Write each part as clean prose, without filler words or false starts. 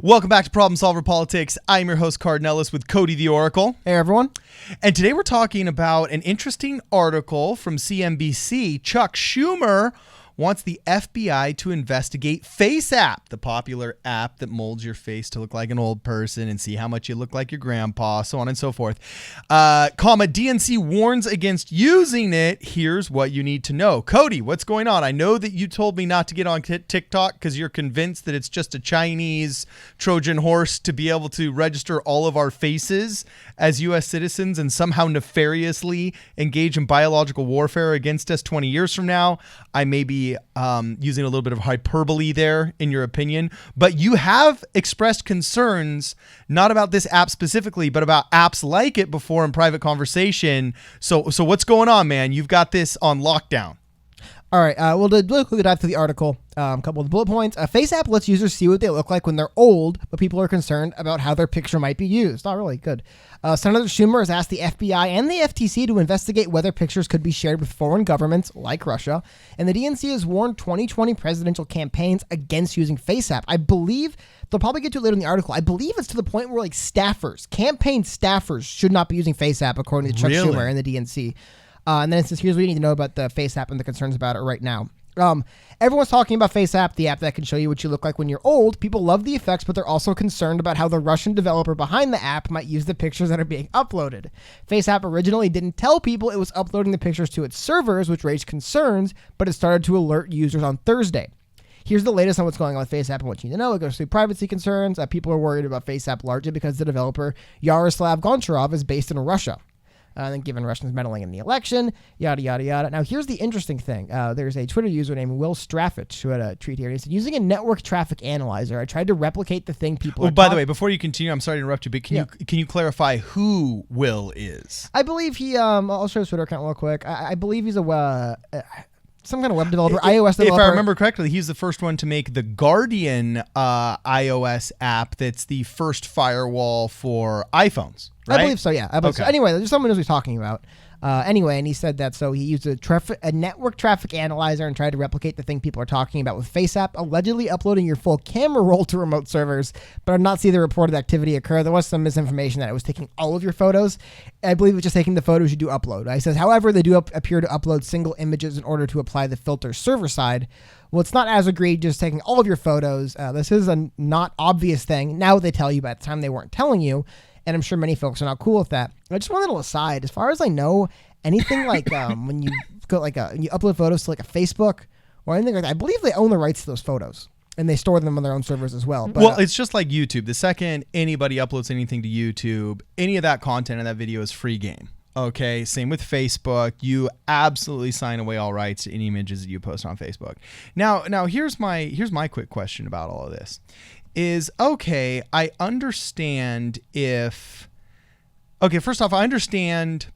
Welcome back to Problem Solver Politics. I'm your host, Cardinellis, with Cody the Oracle. Hey, everyone. And today we're talking about an interesting article from CNBC. Chuck Schumer wants the FBI to investigate FaceApp, the popular app that molds your face to look like an old person and see how much you look like your grandpa, so on and so forth. DNC warns against using it. Here's what you need to know. Cody, what's going on? I know that you told me not to get on TikTok because you're convinced that it's just a Chinese Trojan horse to be able to register all of our faces as U.S. citizens and somehow nefariously engage in biological warfare against us 20 years from now. I may be using a little bit of hyperbole there in your opinion, but you have expressed concerns not about this app specifically, but about apps like it before in private conversation. So what's going on, man? You've got this on lockdown. All right, we'll do a really quick dive through the article. A couple of bullet points. FaceApp lets users see what they look like when they're old, but people are concerned about how their picture might be used. Not really good. Senator Schumer has asked the FBI and the FTC to investigate whether pictures could be shared with foreign governments like Russia. And the DNC has warned 2020 presidential campaigns against using FaceApp. I believe they'll probably get to it later in the article. I believe it's to the point where campaign staffers should not be using FaceApp, according to Chuck Schumer and the DNC. And then it says, here's what you need to know about the FaceApp and the concerns about it right now. Everyone's talking about FaceApp, the app that can show you what you look like when you're old. People love the effects, but they're also concerned about how the Russian developer behind the app might use the pictures that are being uploaded. FaceApp originally didn't tell people it was uploading the pictures to its servers, which raised concerns, but it started to alert users on Thursday. Here's the latest on what's going on with FaceApp and what you need to know. It goes through privacy concerns. People are worried about FaceApp largely because the developer Yaroslav Goncharov is based in Russia. Then given Russians meddling in the election, yada, yada, yada. Now, here's the interesting thing. There's a Twitter user named Will Straffich who had a tweet here. He said, using a network traffic analyzer, I tried to replicate the thing people by the way, before you continue, I'm sorry to interrupt you, but can you clarify who Will is? I believe he, I'll show his Twitter account real quick. I believe he's some kind of web developer, iOS developer. If I remember correctly, he's the first one to make the Guardian iOS app that's the first firewall for iPhones, right? I believe so, yeah. So. Anyway, there's someone who's talking about. And he said that, so he used a network traffic analyzer and tried to replicate the thing people are talking about with FaceApp, allegedly uploading your full camera roll to remote servers, but I did not see the reported activity occur. There was some misinformation that it was taking all of your photos. I believe it was just taking the photos you do upload. He says, however, they do appear to upload single images in order to apply the filter server side. Well, it's not as egregious taking all of your photos. This is a not obvious thing. Now they tell you, but at the time they weren't telling you. And I'm sure many folks are not cool with that. I just want a little aside. As far as I know, anything like when you go when you upload photos to like a Facebook or anything like that, I believe they own the rights to those photos and they store them on their own servers as well. But, well, it's just like YouTube. The second anybody uploads anything to YouTube, any of that content in that video is free game. Okay, same with Facebook. You absolutely sign away all rights to any images that you post on Facebook. Now here's my quick question about all of this. I understand first off, I understand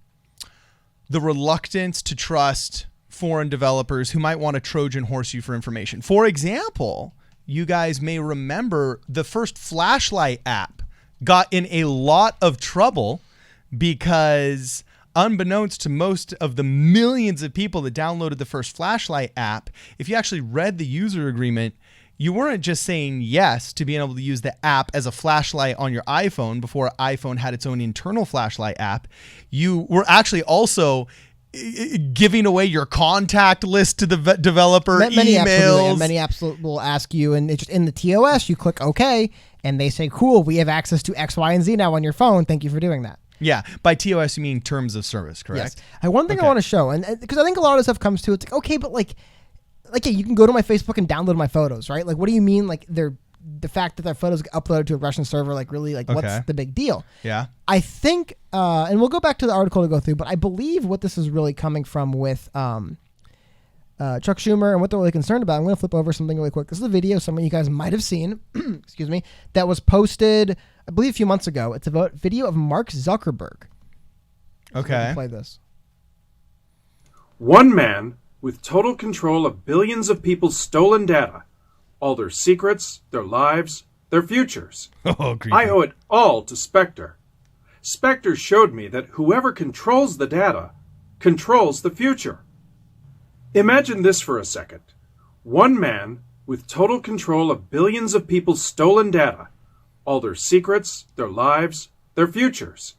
the reluctance to trust foreign developers who might want to Trojan horse you for information. For example, you guys may remember the first flashlight app got in a lot of trouble because unbeknownst to most of the millions of people that downloaded the first flashlight app, if you actually read the user agreement, you weren't just saying yes to being able to use the app as a flashlight on your iPhone before iPhone had its own internal flashlight app. You were actually also giving away your contact list to the developer, emails. Many apps will ask you, and it's just in the TOS, you click OK, and they say, cool, we have access to X, Y, and Z now on your phone. Thank you for doing that. Yeah. By TOS, you mean terms of service, correct? Yes. One thing I want to show, and because I think a lot of stuff comes to, it's like, okay, but yeah, you can go to my Facebook and download my photos, right? Like, what do you mean? Like, the fact that their photos get uploaded to a Russian server, what's the big deal? Yeah. I think, and we'll go back to the article to go through, but I believe what this is really coming from with Chuck Schumer and what they're really concerned about. I'm going to flip over something really quick. This is a video some of you guys might have seen, excuse me, that was posted, I believe, a few months ago. It's a video of Mark Zuckerberg. Okay. Play this. One man with total control of billions of people's stolen data, all their secrets, their lives, their futures. Oh, creepy. I owe it all to Spectre. Spectre showed me that whoever controls the data controls the future. Imagine this for a second. One man with total control of billions of people's stolen data, all their secrets, their lives, their futures.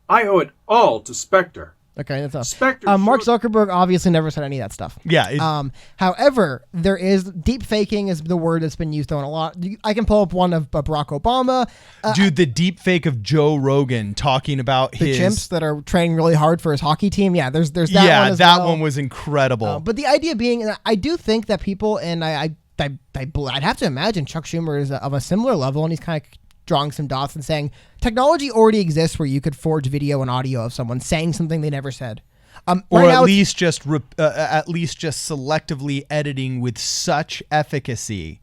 I owe it all to Spectre. Okay, that's Spectre Mark showed- Zuckerberg obviously never said any of that stuff. Yeah. However, there is deep faking is the word that's been used on a lot. I can pull up one of Barack Obama. Dude, the deep fake of Joe Rogan talking about The his chimps that are training really hard for his hockey team. Yeah, there's that yeah, one as that well. one was incredible. But the idea being, and I do think that people, and I'd have to imagine Chuck Schumer is of a similar level, and he's kind of drawing some dots and saying technology already exists where you could forge video and audio of someone saying something they never said. or Right at now least just selectively editing with such efficacy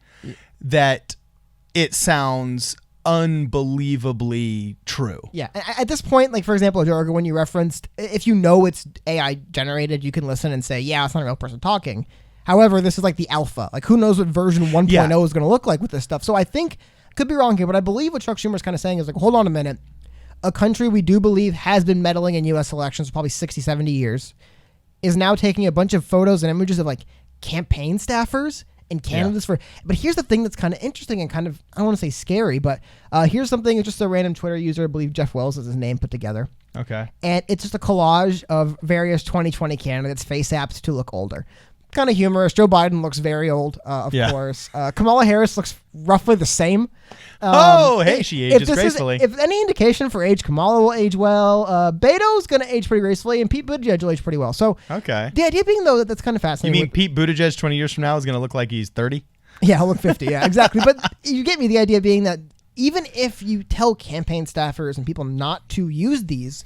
that it sounds unbelievably true. Yeah, at this point, like for example, Jorga, when you referenced, if you know it's AI generated, you can listen and say, yeah, it's not a real person talking. However, this is like the alpha. Like who knows what version 1.0 Yeah. is going to look like with this stuff. So I think, could be wrong here, but I believe what Chuck Schumer is kind of saying is like, hold on a minute. A country we do believe has been meddling in U.S. elections for probably 60, 70 years is now taking a bunch of photos and images of like campaign staffers and candidates for. But here's the thing that's kind of interesting and kind of, I don't want to say scary, but here's something just a random Twitter user, I believe Jeff Wells is his name, put together. Okay. And it's just a collage of various 2020 candidates face apps to look older. Kind of humorous. Joe Biden looks very old, of Yeah. course. Kamala Harris looks roughly the same. Hey, she ages gracefully. If any indication for age, Kamala will age well. Beto's going to age pretty gracefully, and Pete Buttigieg will age pretty well. So Okay. the idea being, though, that that's kind of You fascinating. mean Pete Buttigieg 20 years from now is going to look like he's 30? Yeah, he'll look 50. Yeah, exactly. But you get me, the idea being that even if you tell campaign staffers and people not to use these,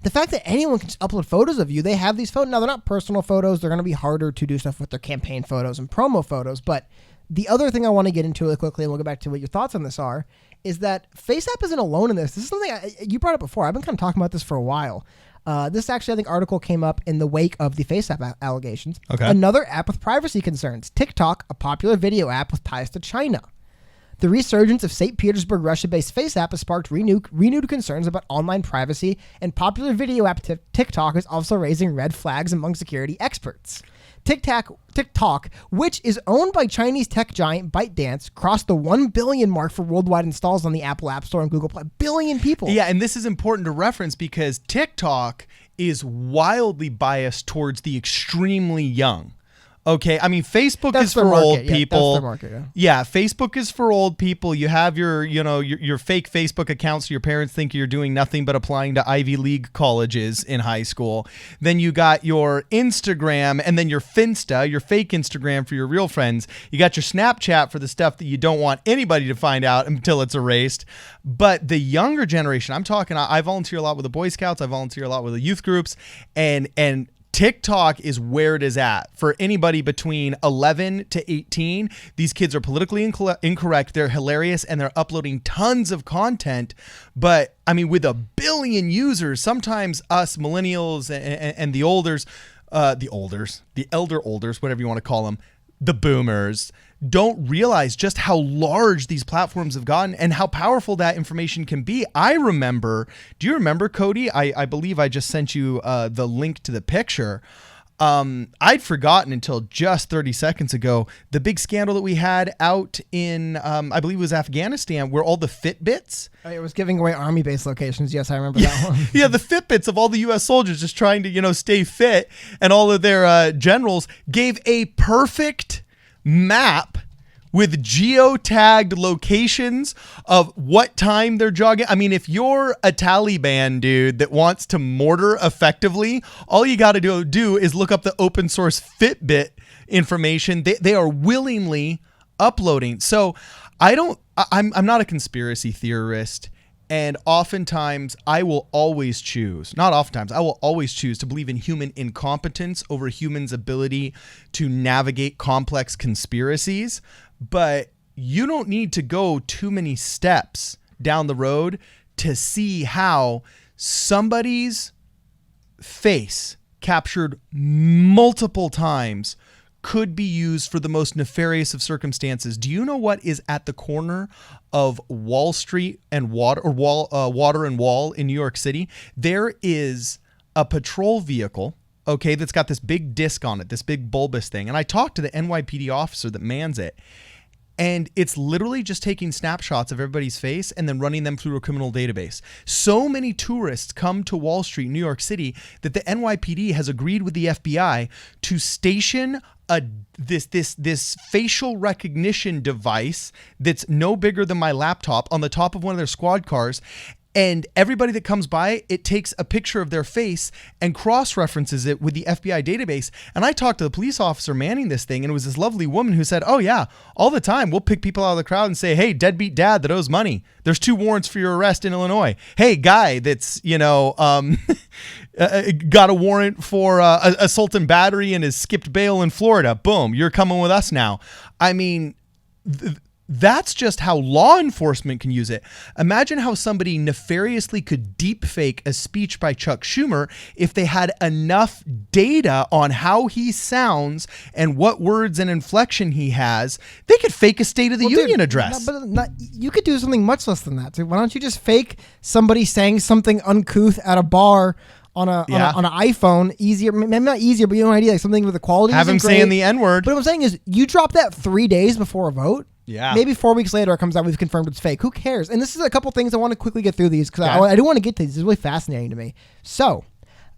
the fact that anyone can just upload photos of you, they have these photos. Now, they're not personal photos. They're going to be harder to do stuff with their campaign photos and promo photos. But the other thing I want to get into really quickly, and we'll go back to what your thoughts on this are, is that FaceApp isn't alone in this. This is something you brought up before. I've been kind of talking about this for a while. This actually, I think, article came up in the wake of the FaceApp allegations. Okay. Another app with privacy concerns. TikTok, a popular video app with ties to China. The resurgence of St. Petersburg, Russia-based FaceApp has sparked renewed concerns about online privacy, and popular video app TikTok is also raising red flags among security experts. TikTok, which is owned by Chinese tech giant ByteDance, crossed the 1 billion mark for worldwide installs on the Apple App Store and Google Play. Billion people. Yeah, and this is important to reference because TikTok is wildly biased towards the extremely young. Okay, I mean Facebook That's is their for market, old yeah, people. that's their market, yeah. Yeah, Facebook is for old people. You have your fake Facebook accounts. So your parents think you're doing nothing but applying to Ivy League colleges in high school. Then you got your Instagram, and then your Finsta, your fake Instagram for your real friends. You got your Snapchat for the stuff that you don't want anybody to find out until it's erased. But the younger generation, I'm talking. I volunteer a lot with the Boy Scouts. I volunteer a lot with the youth groups, and TikTok is where it is at for anybody between 11 to 18. These kids are politically incorrect. They're hilarious, and they're uploading tons of content. But I mean, with 1 billion users, sometimes us millennials and the elder olders, whatever you want to call them, the boomers, don't realize just how large these platforms have gotten and how powerful that information can be. Do you remember, Cody? I believe I just sent you the link to the picture. I'd forgotten until just 30 seconds ago the big scandal that we had out in, I believe it was Afghanistan, where all the Fitbits. It was giving away army base locations. Yes, I remember that one. Yeah, the Fitbits of all the U.S. soldiers just trying to, stay fit, and all of their generals gave a perfect map with geotagged locations of what time they're jogging. I mean, if you're a Taliban dude that wants to mortar effectively, all you got to do is look up the open source Fitbit information. They are willingly uploading. So I'm not a conspiracy theorist. And oftentimes, I will always choose to believe in human incompetence over humans' ability to navigate complex conspiracies. But you don't need to go too many steps down the road to see how somebody's face captured multiple times could be used for the most nefarious of circumstances. Do you know what is at the corner of Wall Street and Water and Wall in New York City? There is a patrol vehicle, okay, that's got this big disc on it, this big bulbous thing. And I talked to the NYPD officer that mans it, And it's literally just taking snapshots of everybody's face and then running them through a criminal database. So many tourists come to Wall Street, New York City, that the NYPD has agreed with the FBI to station this facial recognition device that's no bigger than my laptop on the top of one of their squad cars. And everybody that comes by, it takes a picture of their face and cross-references it with the FBI database. And I talked to the police officer manning this thing, and it was this lovely woman who said, oh yeah, all the time we'll pick people out of the crowd and say, hey, deadbeat dad that owes money, there's 2 warrants for your arrest in Illinois. Hey, guy that's, got a warrant for assault and battery and has skipped bail in Florida. Boom, you're coming with us now. I mean, that's just how law enforcement can use it. Imagine how somebody nefariously could deep fake a speech by Chuck Schumer if they had enough data on how he sounds and what words and inflection he has. They could fake a State of the Union address. You could do something much less than that. Dude. Why don't you just fake somebody saying something uncouth at a bar on an iPhone? Easier, maybe not easier, but you know an idea, like something with the quality. Have him saying the N-word. But what I'm saying is, you drop that 3 days before a vote. Yeah. Maybe 4 weeks later it comes out, we've confirmed it's fake. Who cares? And this is a couple things I want to quickly get through these because I do want to get to these. This is really fascinating to me. So,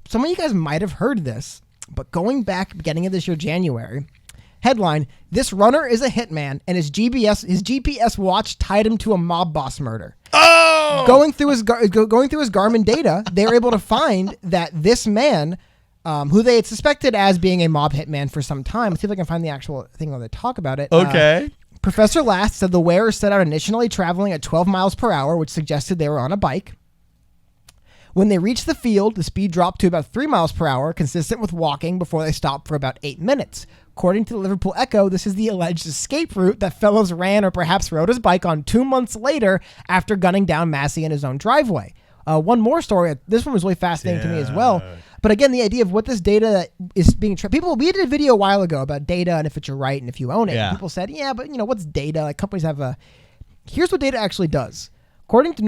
some of you guys might have heard this, but going back beginning of this year, January, headline: this runner is a hitman and his GPS watch tied him to a mob boss murder. Oh! Going through his Garmin data, they were able to find that this man, who they had suspected as being a mob hitman for some time. Let's see if I can find the actual thing where they talk about it. Okay. Professor Last said the wearer set out initially traveling at 12 miles per hour, which suggested they were on a bike. When they reached the field, the speed dropped to about 3 miles per hour, consistent with walking, before they stopped for about 8 minutes. According to the Liverpool Echo, this is the alleged escape route that Fellows ran or perhaps rode his bike on 2 months later after gunning down Massey in his own driveway. One more story. This one was really fascinating to me as well. But again, the idea of what this data is being we did a video a while ago about data and if it's your right and if you own it. Yeah. And people said, yeah, but what's data? Like companies have here's what data actually does. According to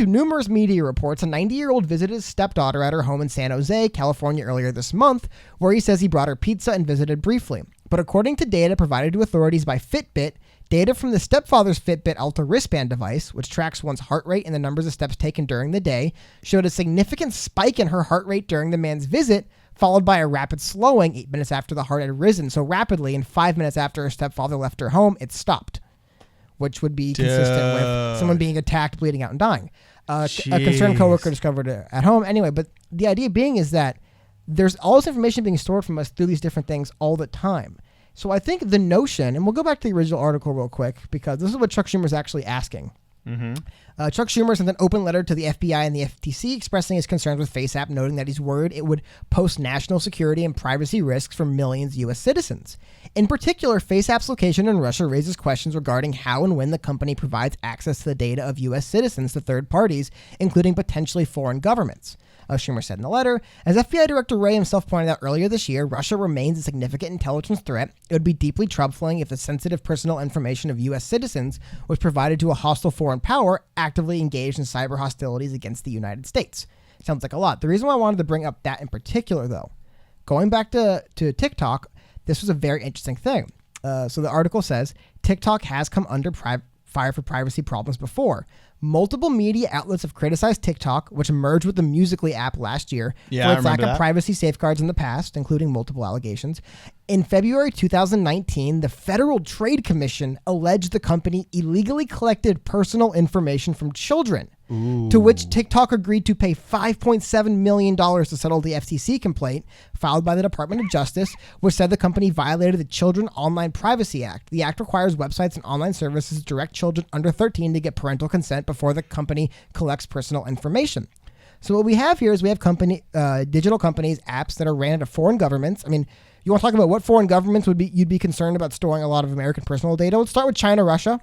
numerous media reports, a 90-year-old visited his stepdaughter at her home in San Jose, California earlier this month, where he says he brought her pizza and visited briefly. But according to data provided to authorities by Fitbit, data from the stepfather's Fitbit Ultra wristband device, which tracks one's heart rate and the numbers of steps taken during the day, showed a significant spike in her heart rate during the man's visit, followed by a rapid slowing 8 minutes after the heart had risen so rapidly, and 5 minutes after her stepfather left her home, it stopped, which would be consistent with someone being attacked, bleeding out, and dying. A concerned coworker discovered it at home. Anyway, but the idea being is that there's all this information being stored from us through these different things all the time. So I think the notion, and we'll go back to the original article real quick, because this is what Chuck Schumer is actually asking. Mm-hmm. Chuck Schumer sent an open letter to the FBI and the FTC expressing his concerns with FaceApp, noting that he's worried it would pose national security and privacy risks for millions of U.S. citizens. In particular, FaceApp's location in Russia raises questions regarding how and when the company provides access to the data of U.S. citizens to third parties, including potentially foreign governments. Schumer said in the letter, as FBI Director Wray himself pointed out earlier this year, Russia remains a significant intelligence threat. It would be deeply troubling if the sensitive personal information of U.S. citizens was provided to a hostile foreign power actively engaged in cyber hostilities against the United States. Sounds like a lot. The reason why I wanted to bring up that in particular, though, going back to TikTok, this was a very interesting thing. So the article says, TikTok has come under fire for privacy problems before. Multiple media outlets have criticized TikTok, which merged with the Musical.ly app last year, for its lack of privacy safeguards in the past, including multiple allegations. In February 2019, the Federal Trade Commission alleged the company illegally collected personal information from children, to which TikTok agreed to pay $5.7 million to settle the FTC complaint filed by the Department of Justice, which said the company violated the Children Online Privacy Act. The act requires websites and online services to direct children under 13 to get parental consent before the company collects personal information. So what we have here is we have digital companies, apps that are ran at foreign governments. I mean, you want to talk about what foreign governments you'd be concerned about storing a lot of American personal data? Let's start with China, Russia.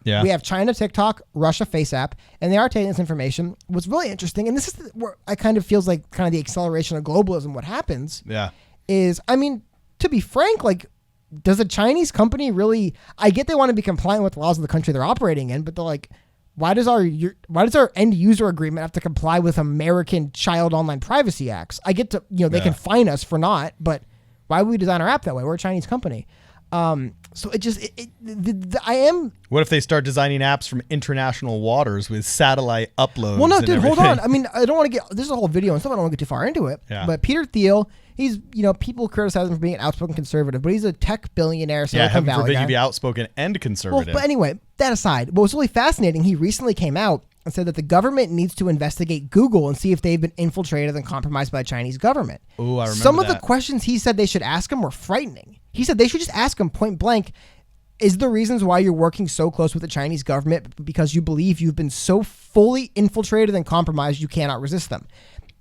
Yeah. We have China, TikTok, Russia, FaceApp, and they are taking this information. What's really interesting, and this is where I kind of feels like kind of the acceleration of globalism, what happens is, I mean, to be frank, like, does a Chinese company really, I get they want to be compliant with the laws of the country they're operating in, but they're like, why does our end user agreement have to comply with American child online privacy acts? I get to, they can fine us for not, but why would we design our app that way? We're a Chinese company. So I am. What if they start designing apps from international waters with satellite uploads? Well, no, and dude, hold everything? on. I mean, I don't want to get. This is a whole video and stuff. I don't want to get too far into it. Yeah. But Peter Thiel, he's, people criticize him for being an outspoken conservative, but he's a tech billionaire. Yeah, Silicon heaven Valley forbid guy. you be outspoken and conservative. Well, but anyway, that aside, what was really fascinating, he recently came out and said that the government needs to investigate Google and see if they've been infiltrated and compromised by the Chinese government. Oh, I remember Some of the that. questions he said they should ask him were frightening. He said they should just ask him point blank, is the reasons why you're working so close with the Chinese government because you believe you've been so fully infiltrated and compromised you cannot resist them?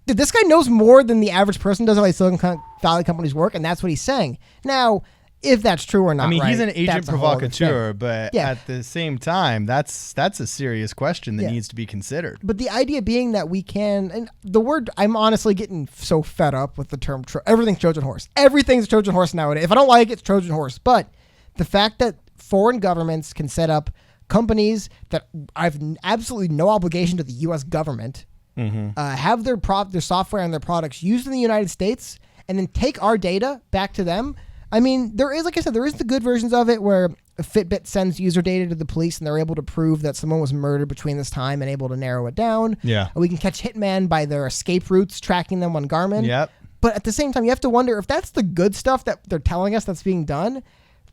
Dude, this guy knows more than the average person does how these Silicon Valley companies work, and that's what he's saying. Now, if that's true or not, I mean, right, he's an agent that's a whole other provocateur, thing. but Yeah. at the same time, that's a serious question that Yeah. needs to be considered. But the idea being that we can, and the word, I'm honestly getting so fed up with the term, everything's Trojan horse. Everything's Trojan horse nowadays. If I don't like it, it's Trojan horse. But the fact that foreign governments can set up companies that have absolutely no obligation to the U.S. government, have their software and their products used in the United States, and then take our data back to them. I mean, there is, like I said, there is the good versions of it where Fitbit sends user data to the police and they're able to prove that someone was murdered between this time and able to narrow it down. Yeah. We can catch hitmen by their escape routes, tracking them on Garmin. Yep. But at the same time, you have to wonder if that's the good stuff that they're telling us that's being done.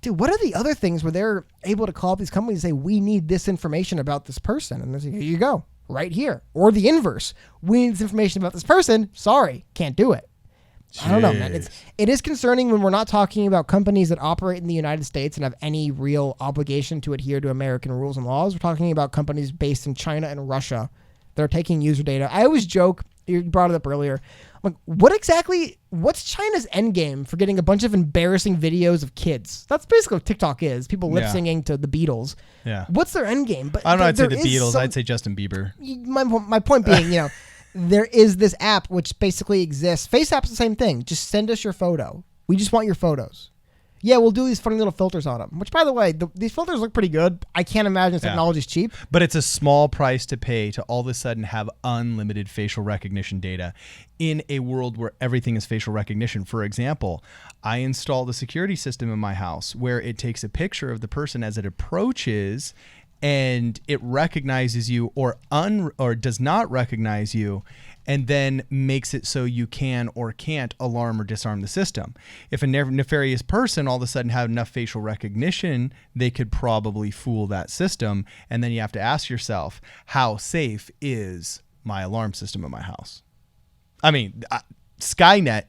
Dude, what are the other things where they're able to call up these companies and say, we need this information about this person? And they say, here you go, right here. Or the inverse. We need this information about this person. Sorry, can't do it. I don't know, man. It is concerning when we're not talking about companies that operate in the United States and have any real obligation to adhere to American rules and laws. We're talking about companies based in China and Russia that are taking user data. I always joke, you brought it up earlier, like, what's China's end game for getting a bunch of embarrassing videos of kids? That's basically what TikTok is. People lip singing to the Beatles. Yeah. What's their end game? But I don't know. I'd say the there is Beatles. some- I'd say Justin Bieber. my point being, there is this app which basically exists. FaceApp's the same thing. Just send us your photo. We just want your photos. Yeah, we'll do these funny little filters on them. Which, by the way, these filters look pretty good. I can't imagine technology's cheap. But it's a small price to pay to all of a sudden have unlimited facial recognition data in a world where everything is facial recognition. For example, I installed a security system in my house where it takes a picture of the person as it approaches and it recognizes you or does not recognize you, and then makes it so you can or can't alarm or disarm the system. If a nefarious person all of a sudden had enough facial recognition, they could probably fool that system. And then you have to ask yourself, how safe is my alarm system in my house? I mean, Skynet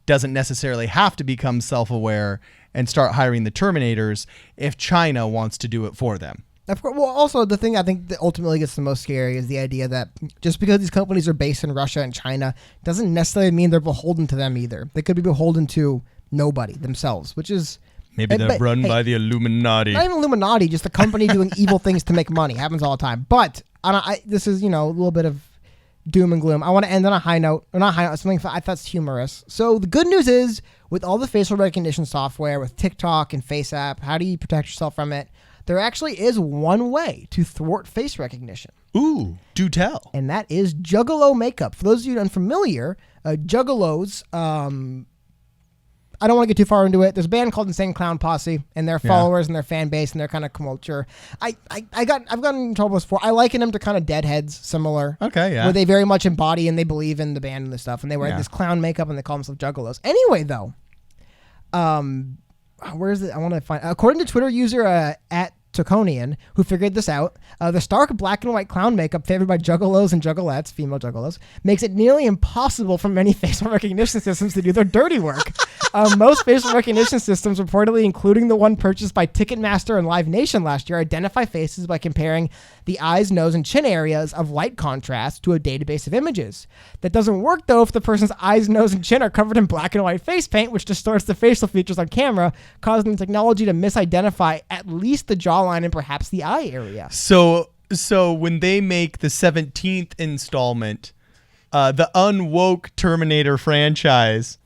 doesn't necessarily have to become self-aware and start hiring the Terminators if China wants to do it for them. Of course. Well, also the thing I think that ultimately gets the most scary is the idea that just because these companies are based in Russia and China doesn't necessarily mean they're beholden to them either. They could be beholden to nobody themselves, which is maybe they're run by the Illuminati. Not even Illuminati, just a company doing evil things to make money. Happens all the time. But this is a little bit of doom and gloom. I want to end on a high note, or not high note, something I thought's humorous. So the good news is, with all the facial recognition software, with TikTok and FaceApp, how do you protect yourself from it? There actually is one way to thwart face recognition. Ooh, do tell. And that is Juggalo makeup. For those of you unfamiliar, Juggalos, I don't want to get too far into it. There's a band called Insane Clown Posse, and their followers and their fan base and their kind of culture. I've gotten in trouble before. I liken them to kind of Deadheads, similar. Okay, yeah. Where they very much embody and they believe in the band and the stuff, and they wear this clown makeup and they call themselves Juggalos. Anyway, though, where is it? I want to find. According to Twitter user at Toconian, who figured this out, the stark black and white clown makeup favored by juggalos and juggalettes, female juggalos, makes it nearly impossible for many facial recognition systems to do their dirty work. Most facial recognition systems, reportedly including the one purchased by Ticketmaster and Live Nation last year, identify faces by comparing the eyes, nose, and chin areas of light contrast to a database of images. That doesn't work, though, if the person's eyes, nose, and chin are covered in black and white face paint, which distorts the facial features on camera, causing the technology to misidentify at least the jawline and perhaps the eye area. So when they make the 17th installment, the unwoke Terminator franchise,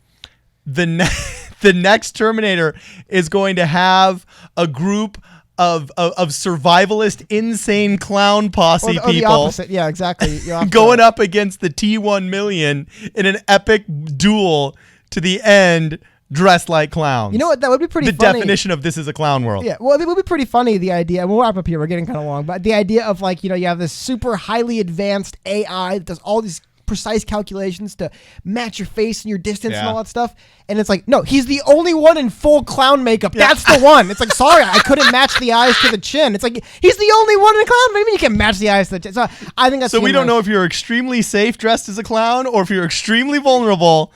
the next Terminator is going to have a group of survivalist insane clown posse or the people opposite. Yeah, exactly. going up against the T1 million in an epic duel to the end, dressed like clowns. You know what? That would be pretty the funny. definition of this is a clown world. Yeah, well, it would be pretty funny, the idea, and we'll wrap up here, we're getting kind of long, but the idea of like, you have this super highly advanced AI that does all these precise calculations to match your face and your distance and all that stuff, and it's like, no, he's the only one in full clown makeup. That's the one. It's like, sorry, I couldn't match the eyes to the chin. It's like, he's the only one in clown. What do you mean you can match the eyes to the chin? So I think that's so we don't know if you're extremely safe dressed as a clown or if you're extremely vulnerable,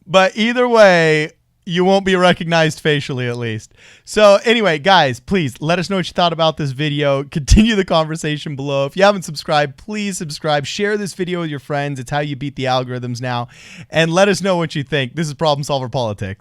but either way, you won't be recognized facially, at least. So anyway, guys, please let us know what you thought about this video. Continue the conversation below. If you haven't subscribed, please subscribe. Share this video with your friends. It's how you beat the algorithms now. And let us know what you think. This is Problem Solver Politics.